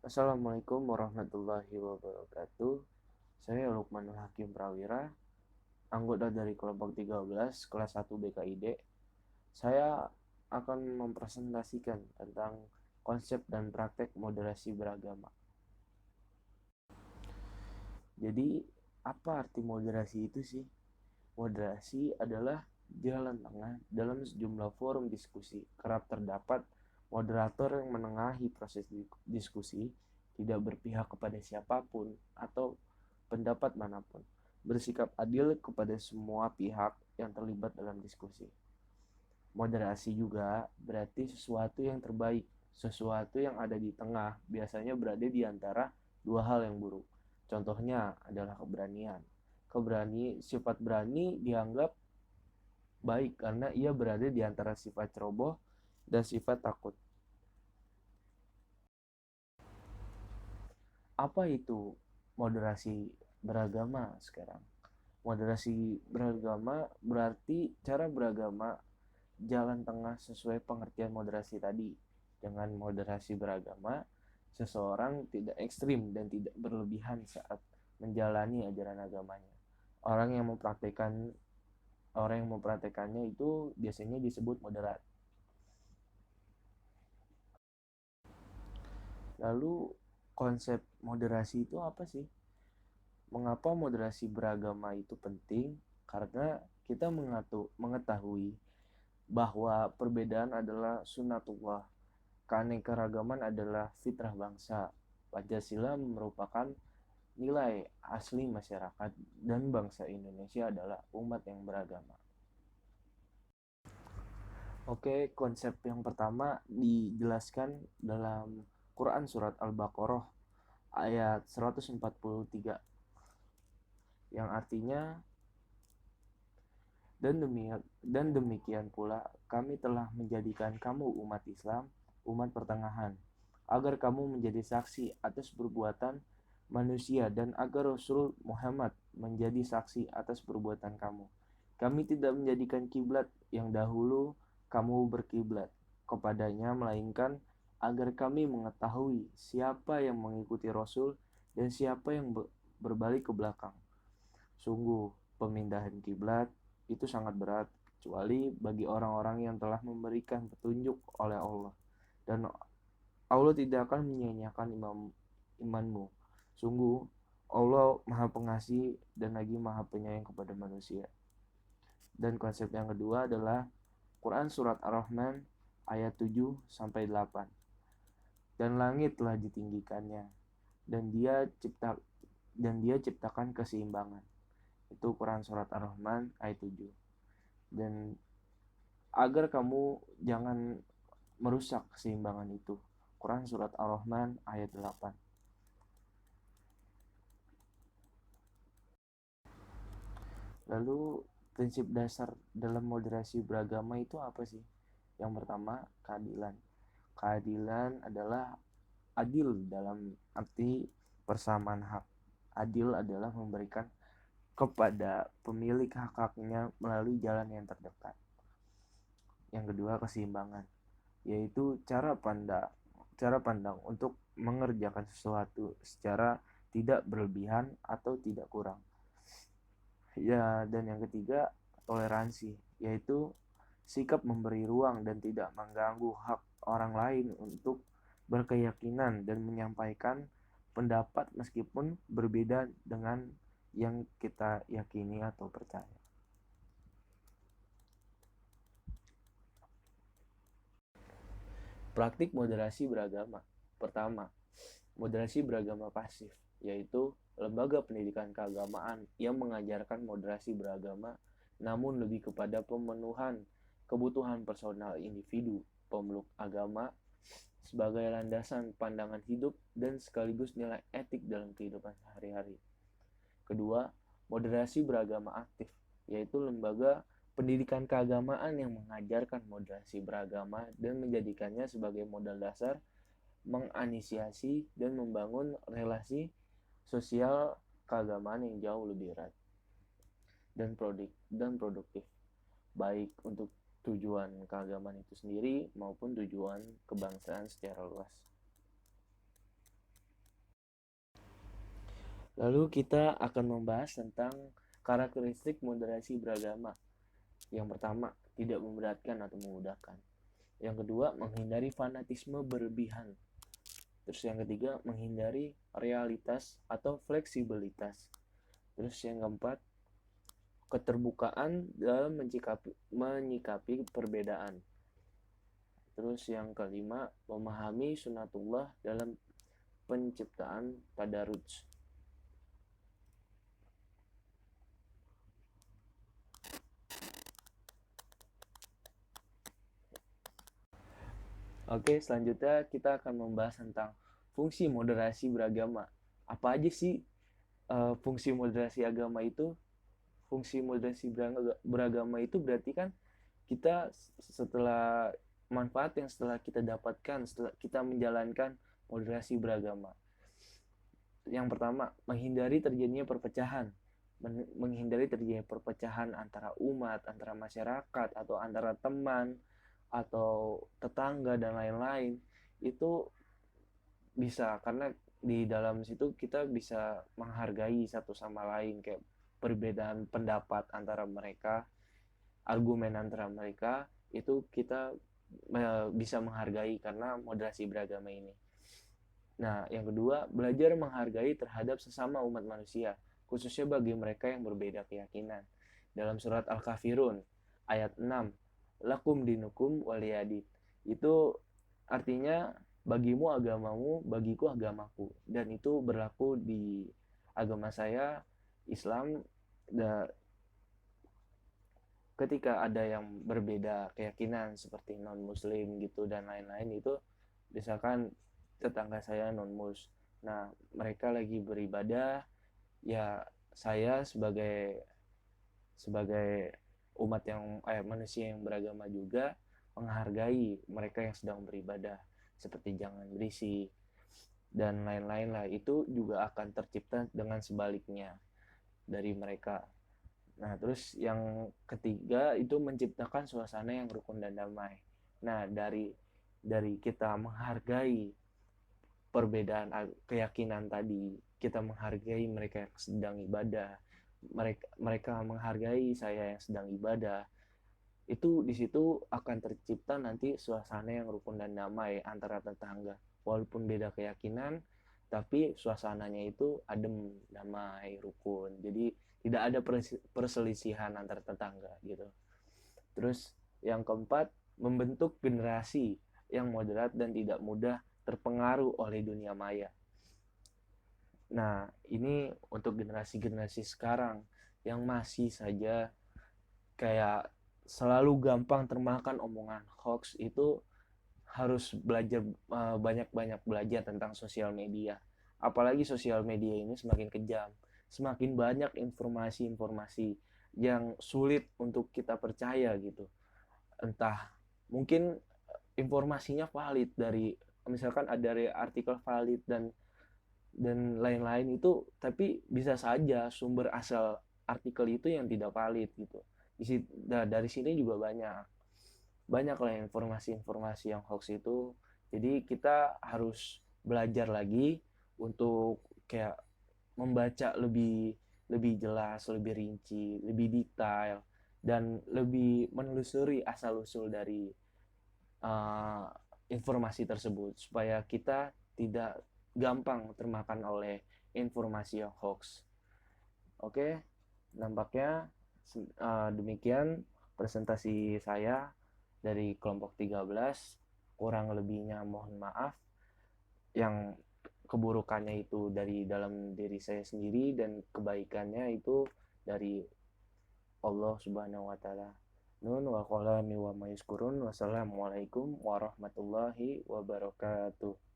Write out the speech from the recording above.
Assalamualaikum warahmatullahi wabarakatuh. Saya Lukmanul Hakim Prawira, anggota dari kelompok 13 kelas 1 BKID. Saya akan mempresentasikan tentang konsep dan praktek moderasi beragama. Jadi, apa arti moderasi itu sih? Moderasi adalah jalan tengah dalam sejumlah forum diskusi. Kerap terdapat moderator yang menengahi proses diskusi, tidak berpihak kepada siapapun atau pendapat manapun, bersikap adil kepada semua pihak yang terlibat dalam diskusi. Moderasi juga berarti sesuatu yang terbaik, sesuatu yang ada di tengah, biasanya berada di antara dua hal yang buruk. Contohnya adalah keberanian. Sifat berani dianggap baik karena ia berada di antara sifat ceroboh dan sifat takut. Apa itu moderasi beragama sekarang? Moderasi beragama berarti cara beragama jalan tengah sesuai pengertian moderasi tadi. Dengan moderasi beragama, seseorang tidak ekstrim dan tidak berlebihan saat menjalani ajaran agamanya. Orang yang mempraktikkan orang yang mempraktekannya itu biasanya disebut moderat. Lalu konsep moderasi itu apa sih? Mengapa moderasi beragama itu penting? Karena kita mengetahui bahwa perbedaan adalah sunnatullah, keanekaragaman adalah fitrah bangsa. Pancasila merupakan nilai asli masyarakat dan bangsa Indonesia adalah umat yang beragama. Oke, konsep yang pertama dijelaskan dalam Quran surat Al-Baqarah ayat 143 yang artinya dan demikian pula kami telah menjadikan kamu umat Islam, umat pertengahan, agar kamu menjadi saksi atas perbuatan manusia dan agar Rasul Muhammad menjadi saksi atas perbuatan kamu. Kami tidak menjadikan kiblat yang dahulu kamu berkiblat kepadanya, melainkan agar kami mengetahui siapa yang mengikuti Rasul dan siapa yang berbalik ke belakang. Sungguh, pemindahan kiblat itu sangat berat, kecuali bagi orang-orang yang telah memberikan petunjuk oleh Allah. Dan Allah tidak akan menyia-nyiakan imanmu. Sungguh, Allah Maha Pengasih dan lagi Maha Penyayang kepada manusia. Dan konsep yang kedua adalah Quran surat Ar-Rahman ayat 7 sampai 8. Dan langit telah ditinggikannya dan dia ciptakan keseimbangan. Itu Quran surat Ar-Rahman ayat 7. Dan agar kamu jangan merusak keseimbangan itu. Quran surat Ar-Rahman ayat 8. Lalu prinsip dasar dalam moderasi beragama itu apa sih? Yang pertama, keadilan. Keadilan adalah adil dalam arti persamaan hak. Adil adalah memberikan kepada pemilik hak-haknya melalui jalan yang terdekat. Yang kedua, keseimbangan, yaitu cara pandang untuk mengerjakan sesuatu secara tidak berlebihan atau tidak kurang. Ya, dan yang ketiga, toleransi, yaitu sikap memberi ruang dan tidak mengganggu hak orang lain untuk berkeyakinan dan menyampaikan pendapat meskipun berbeda dengan yang kita yakini atau percaya. Praktik moderasi beragama. Pertama, moderasi beragama pasif, yaitu lembaga pendidikan keagamaan yang mengajarkan moderasi beragama namun lebih kepada pemenuhan kebutuhan personal individu pemeluk agama sebagai landasan pandangan hidup dan sekaligus nilai etik dalam kehidupan sehari-hari. Kedua, moderasi beragama aktif, yaitu lembaga pendidikan keagamaan yang mengajarkan moderasi beragama dan menjadikannya sebagai modal dasar menginisiasi dan membangun relasi sosial keagamaan yang jauh lebih erat dan produktif, baik untuk tujuan keagamaan itu sendiri maupun tujuan kebangsaan secara luas. Lalu kita akan membahas tentang karakteristik moderasi beragama. Yang pertama, tidak memberatkan atau memudahkan. Yang kedua, menghindari fanatisme berlebihan. Terus yang ketiga, menghindari realitas atau fleksibilitas. Terus yang keempat, keterbukaan dalam menyikapi perbedaan. Terus yang kelima, memahami sunatullah dalam penciptaan tadaruj. Oke, selanjutnya kita akan membahas tentang fungsi moderasi beragama. Apa aja sih fungsi moderasi agama itu? Fungsi moderasi beragama itu berarti kan kita setelah manfaat yang setelah kita dapatkan setelah kita menjalankan moderasi beragama. Yang pertama, menghindari terjadinya perpecahan. Menghindari terjadinya perpecahan antara umat, antara masyarakat, atau antara teman, atau tetangga, dan lain-lain. Itu bisa, karena di dalam situ kita bisa menghargai satu sama lain, kayak perbedaan pendapat antara mereka, argumen antara mereka, itu kita bisa menghargai karena moderasi beragama ini. Nah, yang kedua, belajar menghargai terhadap sesama umat manusia, khususnya bagi mereka yang berbeda keyakinan. Dalam surat Al-Kafirun, ayat 6, lakum dinukum waliyadin. Itu artinya bagimu agamamu, bagiku agamaku. Dan itu berlaku di agama saya, Islam. Ketika ada yang berbeda keyakinan seperti non-muslim gitu dan lain-lain, itu misalkan tetangga saya non-mus, nah mereka lagi beribadah, ya saya sebagai sebagai umat yang manusia yang beragama juga menghargai mereka yang sedang beribadah, seperti jangan berisik dan lain-lain lah. Itu juga akan tercipta dengan sebaliknya dari mereka. Nah, terus yang ketiga itu menciptakan suasana yang rukun dan damai. Nah, dari kita menghargai perbedaan keyakinan tadi, kita menghargai mereka yang sedang ibadah, mereka menghargai saya yang sedang ibadah. Itu di situ akan tercipta nanti suasana yang rukun dan damai antara tetangga. Walaupun beda keyakinan, tapi suasananya itu adem, damai, rukun. Jadi tidak ada perselisihan antar tetangga gitu. Terus yang keempat, membentuk generasi yang moderat dan tidak mudah terpengaruh oleh dunia maya. Nah, ini untuk generasi-generasi sekarang yang masih saja kayak selalu gampang termakan omongan hoax, itu harus belajar, banyak-banyak belajar tentang sosial media. Apalagi sosial media ini semakin kejam, semakin banyak informasi-informasi yang sulit untuk kita percaya gitu. Entah mungkin informasinya valid dari, misalkan ada artikel valid dan lain-lain itu, tapi bisa saja sumber asal artikel itu yang tidak valid gitu. Dari sini juga banyak lah informasi-informasi yang hoax itu. Jadi kita harus belajar lagi untuk kayak membaca lebih lebih jelas, lebih rinci, lebih detail, dan lebih menelusuri asal usul dari uh, informasi tersebut supaya kita tidak gampang termakan oleh informasi yang hoax. Oke, nampaknya demikian presentasi saya dari kelompok 13. Kurang lebihnya mohon maaf. Yang keburukannya itu dari dalam diri saya sendiri dan kebaikannya itu dari Allah Subhanahu wa taala. Nun wa qalami wa mayaskurun. Wassalamualaikum warahmatullahi wabarakatuh.